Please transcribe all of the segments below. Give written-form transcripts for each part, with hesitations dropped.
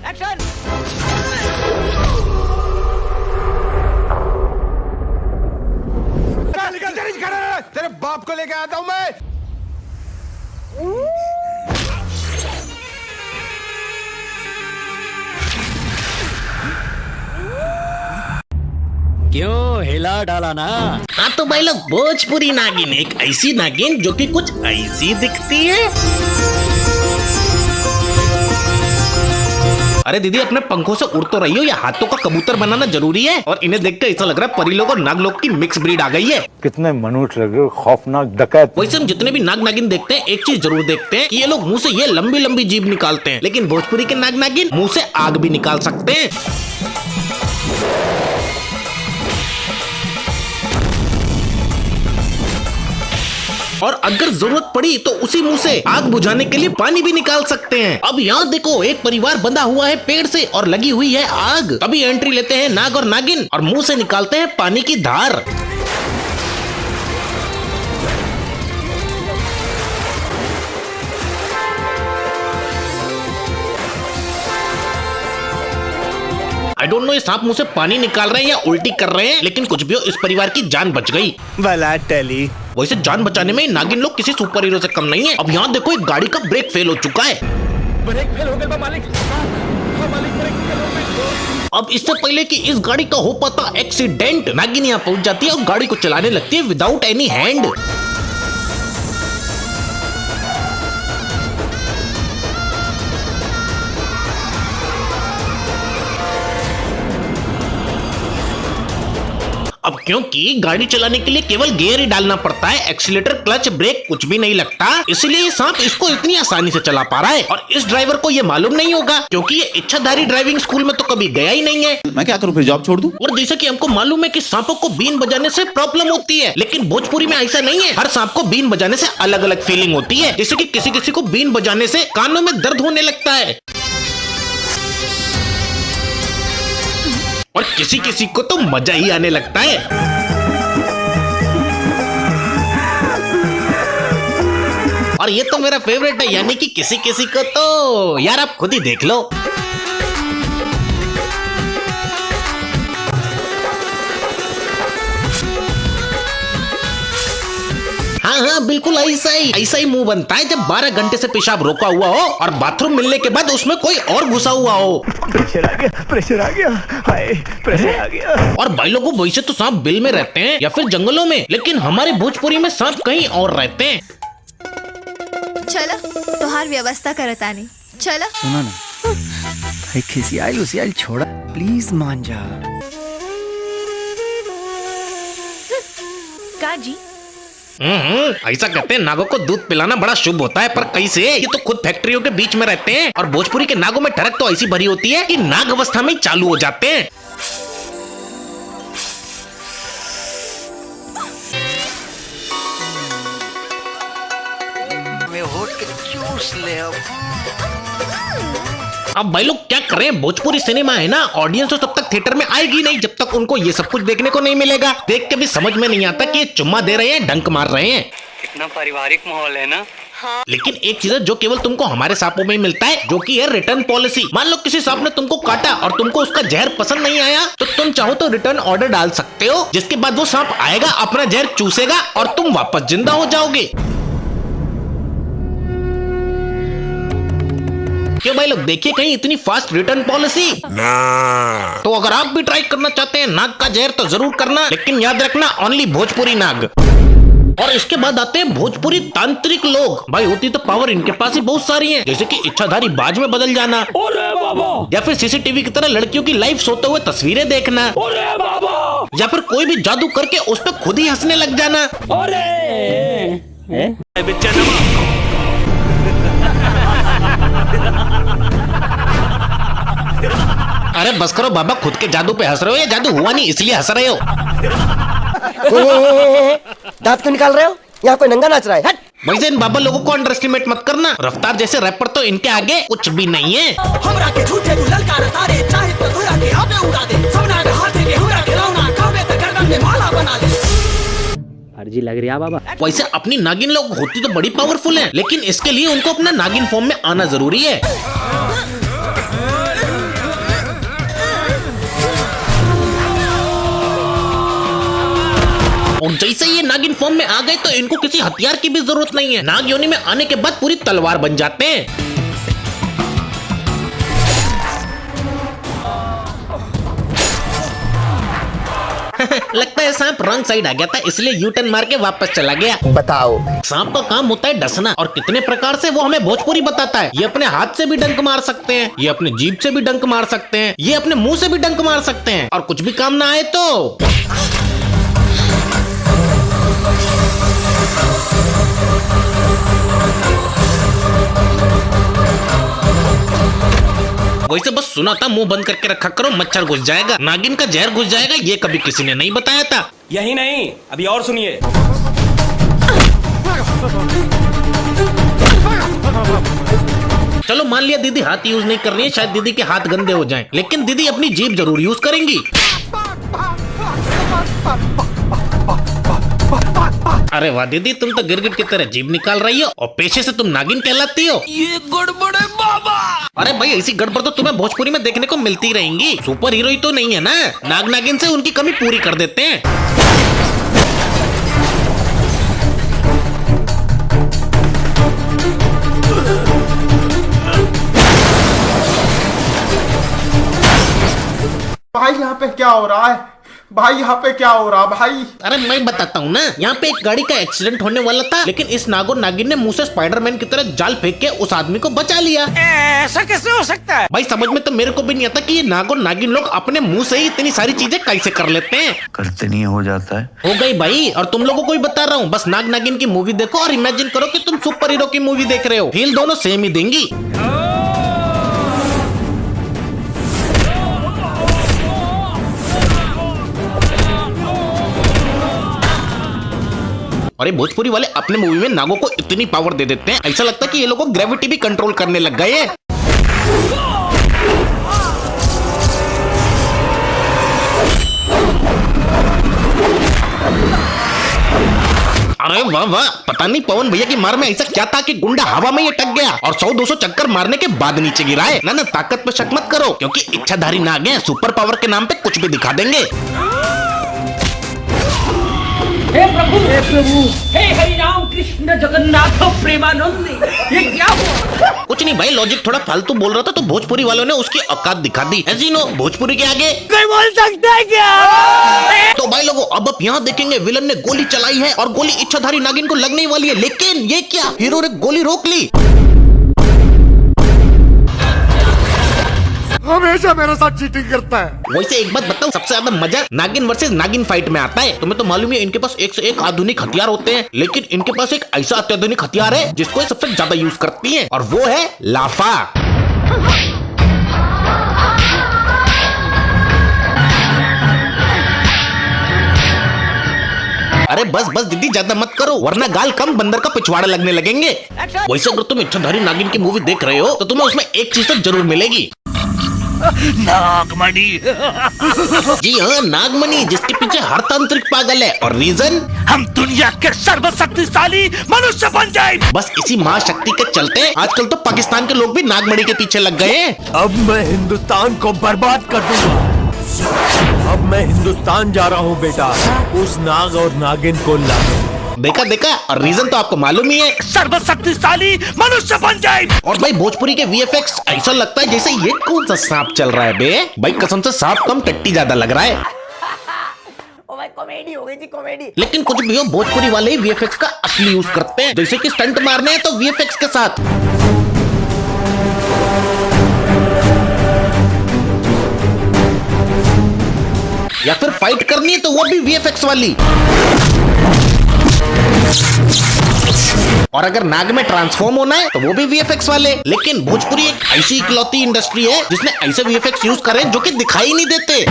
Action. तेरे बाप को लेके आता हूं मैं। क्यों हिला डाला ना? हाँ तो भाई लोग, भोजपुरी नागिन एक ऐसी नागिन जो कि कुछ ऐसी दिखती है। अरे दीदी, अपने पंखों से उड़ तो रही हो या हाथों का कबूतर बनाना जरूरी है? और इन्हें देखकर ऐसा लग रहा है परी लोग और नाग लोग की मिक्स ब्रीड आ गई है। कितने मनुष्य लग रहे हो, खौफनाक डकैत। वैसे हम जितने भी नाग नागिन देखते हैं एक चीज जरूर देखते हैं कि ये लोग मुंह से ये लंबी लंबी जीभ निकालते हैं, लेकिन भोजपुरी के नाग नागिन मुंह से आग भी निकाल सकते हैं। और अगर जरूरत पड़ी तो उसी मुंह से आग बुझाने के लिए पानी भी निकाल सकते हैं। अब यहाँ देखो, एक परिवार बंधा हुआ है पेड़ से और लगी हुई है आग। तभी एंट्री लेते हैं नाग और नागिन और मुंह से निकालते हैं पानी की धार। आई डोंट नो ये सांप मुंह से पानी निकाल रहे हैं या उल्टी कर रहे हैं, लेकिन कुछ भी हो, इस परिवार की जान बच गई। भला टली। वैसे जान बचाने में नागिन लोग किसी सुपर हीरो से कम नहीं है। अब यहाँ देखो, एक गाड़ी का ब्रेक फेल हो चुका है। ब्रेक फेल हो गया मालिक। मालिक ब्रेक फेल हो गई। अब इससे पहले कि इस गाड़ी का हो पाता एक्सीडेंट, नागिन यहाँ पहुंच जाती है और गाड़ी को चलाने लगती है विदाउट एनी हैंड। अब क्योंकि गाड़ी चलाने के लिए केवल गियर ही डालना पड़ता है, एक्सीलेटर क्लच ब्रेक कुछ भी नहीं लगता, इसलिए ये सांप इसको इतनी आसानी से चला पा रहा है। और इस ड्राइवर को ये मालूम नहीं होगा क्योंकि ये इच्छाधारी ड्राइविंग स्कूल में तो कभी गया ही नहीं है। मैं क्या करूं, फिर जॉब छोड़ दूं? और जैसा कि हमको मालूम है कि सांपों को बीन बजाने से प्रॉब्लम होती है, लेकिन भोजपुरी में ऐसा नहीं है। हर सांप को बीन बजाने से अलग अलग फीलिंग होती है। जैसे कि किसी किसी को बीन बजाने से कानों में दर्द होने लगता है और किसी किसी को तो मजा ही आने लगता है। और ये तो मेरा फेवरेट है, यानी कि किसी किसी को तो यार आप खुद ही देख लो। हाँ, बिल्कुल ऐसा ही मुंह बनता है जब 12 घंटे से पेशाब रोका हुआ हो और बाथरूम मिलने के बाद उसमें कोई और घुसा हुआ हो। प्रेशर आ गया, हाय प्रेशर आ गया। और भाई लोगों, वैसे तो सांप बिल में रहते हैं या फिर जंगलों में, लेकिन हमारे भोजपुरी में सांप कहीं और रहते हैं। चलो तोहार व्यवस्था करतानी, चलो। सुना ना, खिसियाल छोड़ा, प्लीज मान जा। काजी ऐसा कहते हैं नागों को दूध पिलाना बड़ा शुभ होता है, पर कैसे? ये तो खुद फैक्ट्रियों के बीच में रहते हैं। और भोजपुरी के नागों में ठरक तो ऐसी भरी होती है कि नाग अवस्था में चालू हो जाते हैं। अब भाई लोग क्या करें, भोजपुरी सिनेमा है ना, ऑडियंस तो तब तक थिएटर में आएगी नहीं जब तक उनको ये सब कुछ देखने को नहीं मिलेगा। देख के भी समझ में नहीं आता कि ये चुम्मा दे रहे हैं, डंक मार रहे हैं। कितना पारिवारिक माहौल है ना। हाँ। लेकिन एक चीज है जो केवल तुमको हमारे सांपों में मिलता है, जो कि है रिटर्न पॉलिसी। मान लो किसी सांप ने तुमको काटा और तुमको उसका जहर पसंद नहीं आया, तो तुम चाहो तो रिटर्न ऑर्डर डाल सकते हो, जिसके बाद वो सांप आएगा, अपना जहर चूसेगा और तुम वापस जिंदा हो जाओगे। क्यों भाई लोग, देखिए कहीं इतनी फास्ट रिटर्न पॉलिसी ना। तो अगर आप भी ट्राई करना चाहते हैं नाग का जहर तो जरूर करना, लेकिन याद रखना ओनली भोजपुरी नाग। और इसके बाद आते हैं भोजपुरी तांत्रिक लोग। भाई होती तो पावर इनके पास ही बहुत सारी है, जैसे कि इच्छाधारी बाज में बदल जाना, या फिर सीसीटीवी की तरह लड़कियों की लाइव सोते हुए तस्वीरें देखना, या फिर कोई भी जादू करके उस पर खुद ही हंसने लग जाना। अरे बस करो बाबा, खुद के जादू पे हंस रहे हो या जादू हुआ नहीं इसलिए हंस रहे हो? दांत क्यों निकाल रहे हो? यहाँ कोई नंगा नाच रहा है। हट। वैसे इन बाबा लोगों को अंडर एस्टिमेट मत करना, रफ्तार जैसे रैपर तो इनके आगे कुछ भी नहीं है। हमरा के झूठे तू ललकार तारे, चाहे तो घुरा के आपे उड़ा दे, सबना के हाथ के हमरा के लौना कावे त गर्दन में माला बना ले। अर्जी लग रही है बाबा। वैसे अपनी नागिन लोग होती तो बड़ी पावरफुल है, लेकिन इसके लिए उनको अपना नागिन फॉर्म में आना जरूरी है। और जैसे ये नागिन फॉर्म में आ गए तो इनको किसी हथियार की भी जरूरत नहीं है। नाग योनि में आने के बाद पूरी तलवार बन जाते हैं। लगता है सांप रॉन्ग साइड आ गया था, इसलिए यू टर्न मार के वापस चला गया। बताओ। सांप का काम होता है डसना, और कितने प्रकार से वो हमें भोजपुरी बताता है। ये अपने हाथ से भी डंक मार सकते हैं, ये अपने जीभ से भी डंक मार सकते हैं, ये अपने मुंह से भी डंक मार सकते हैं, और कुछ भी काम ना आए तो वैसे बस सुना था, मुंह बंद करके रखा करो, मच्छर घुस जाएगा, नागिन का जहर घुस जाएगा, ये कभी किसी ने नहीं बताया था। यही नहीं, अभी और सुनिए। चलो मान लिया दीदी हाथ यूज नहीं कर रही है, शायद दीदी के हाथ गंदे हो जाएं, लेकिन दीदी अपनी जीभ जरूर यूज करेंगी। अरे वाह दीदी, तुम तो गिरगिट की तरह जीभ निकाल रही हो, और पेशे से तुम नागिन कहलाती हो। ये गड़बड़ है बाबा। अरे भाई, ऐसी गड़बड़ तो तुम्हें भोजपुरी में देखने को मिलती रहेंगी। सुपर हीरो ही तो नहीं है ना, नाग नागिन से उनकी कमी पूरी कर देते हैं। भाई यहाँ पे क्या हो रहा है? भाई यहाँ पे क्या हो रहा भाई? अरे मैं बताता हूँ ना, यहाँ पे एक गाड़ी का एक्सीडेंट होने वाला था, लेकिन इस नागो नागिन ने मुंह से स्पाइडरमैन की तरह जाल फेंक के उस आदमी को बचा लिया। ऐसा कैसे हो सकता है? भाई समझ में तो मेरे को भी नहीं आता कि ये नागो नागिन लोग अपने मुंह से ही इतनी सारी चीजें कैसे कर लेते हैं। करते नहीं हो जाता है। हो गई भाई, और तुम लोगों को भी बता रहा हूँ, बस नाग नागिन की मूवी देखो और इमेजिन करो कि तुम सुपर हीरो की मूवी देख रहे हो। फील दोनों सेम ही देंगी। और ये भोजपुरी वाले अपने मूवी में नागों को इतनी पावर दे देते हैं, ऐसा लगता है कि ये लोगों ग्रेविटी भी कंट्रोल करने लग गए हैं। अरे वाह वाह, पता नहीं पवन भैया की मार में ऐसा क्या था कि गुंडा हवा में ही अटक गया और 100-200 चक्कर मारने के बाद नीचे गिरा है। ना ताकत पे शक मत करो, क्योंकि इच्छाधारी नाग हैं, सुपर पावर के नाम पे कुछ भी दिखा देंगे। हे प्रभु, हे हरि राम कृष्ण जगन्नाथ प्रेमानंद, ये क्या हुआ? कुछ नहीं भाई, लॉजिक थोड़ा फालतू बोल रहा था तो भोजपुरी वालों ने उसकी औकात दिखा दी। ऐसी नो भोजपुरी के आगे कोई बोल सकता है क्या? तो भाई लोगों, अब आप यहाँ देखेंगे विलन ने गोली चलाई है और गोली इच्छाधारी नागिन को लगने वाली है, लेकिन ये क्या, हीरो ने गोली रोक ली। हमेशा मेरे साथ चीटिंग करता है। वैसे एक बात बताऊं, सबसे ज्यादा मजा नागिन वर्सेस नागिन फाइट में आता है। तुम्हें तो मालूम है इनके पास एक से एक आधुनिक हथियार होते हैं, लेकिन इनके पास एक ऐसा अत्याधुनिक हथियार है जिसको ये सबसे ज्यादा यूज करती हैं, और वो है लाफा। अरे बस बस दीदी, ज्यादा मत करो वरना गाल कम बंदर का पिछवाड़ा लगने लगेंगे। वैसे अगर तुम इच्छाधारी नागिन की मूवी देख रहे हो तो तुम्हें उसमें एक चीज तो जरूर मिलेगी, नागमणि। जी हाँ, नागमणि, जिसके पीछे हर तांत्रिक पागल है, और रीजन हम दुनिया के सर्वशक्तिशाली मनुष्य बन जाए। बस इसी महाशक्ति के चलते आजकल तो पाकिस्तान के लोग भी नागमणि के पीछे लग गए हैं। अब मैं हिंदुस्तान को बर्बाद कर दूंगा। अब मैं हिंदुस्तान जा रहा हूँ बेटा, उस नाग और नागिन को लाने। देखा देखा, और रीजन तो आपको मालूम ही है, सर्वशक्तिशाली मनुष्य बन जाए। और भाई भोजपुरी के वीएफएक्स ऐसा लगता है जैसे ये कौन सा सांप चल रहा है बे। भाई कसम से सांप कम टट्टी ज्यादा लग रहा है। कॉमेडी हो गई थी, कॉमेडी। लेकिन कुछ भी हो, भोजपुरी वाले ही वीएफएक्स का असली यूज करते हैं। जैसे कि स्टंट मारने हैं तो वीएफएक्स के साथ, या फिर फाइट करनी है तो वो भी वीएफएक्स वाली, और अगर नाग में ट्रांसफॉर्म होना है तो वो भी वीएफएक्स वाले। लेकिन भोजपुरी एक ऐसी इकलौती इंडस्ट्री है जिसने ऐसे वीएफएक्स यूज करे जो कि दिखाई नहीं देते।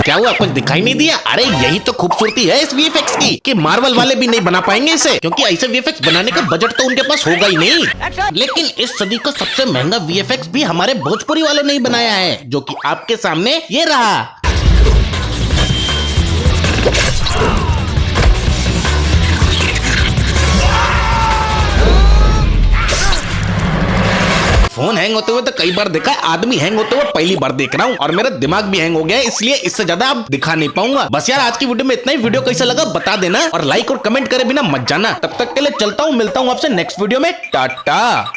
क्या हुआ, कुछ दिखाई नहीं दिया? अरे यही तो खूबसूरती है इस वीएफएक्स की कि मार्वल वाले भी नहीं बना पाएंगे इसे, क्योंकि ऐसे वीएफएक्स बनाने का बजट तो उनके पास होगा ही नहीं। लेकिन इस सदी का सबसे महंगा वीएफएक्स भी हमारे भोजपुरी वालों ने ही बनाया है, जो कि आपके सामने ये रहा। फोन हैंग होते हुए तो कई बार देखा है, आदमी हैंग होते हुए पहली बार देख रहा हूँ, और मेरा दिमाग भी हैंग हो गया है, इसलिए इससे ज्यादा अब दिखा नहीं पाऊंगा। बस यार आज की वीडियो में इतना ही। वीडियो कैसा लगा बता देना, और लाइक और कमेंट करे बिना मत जाना। तब तक के लिए चलता हूँ, मिलता हूँ आपसे नेक्स्ट वीडियो में। टाटा।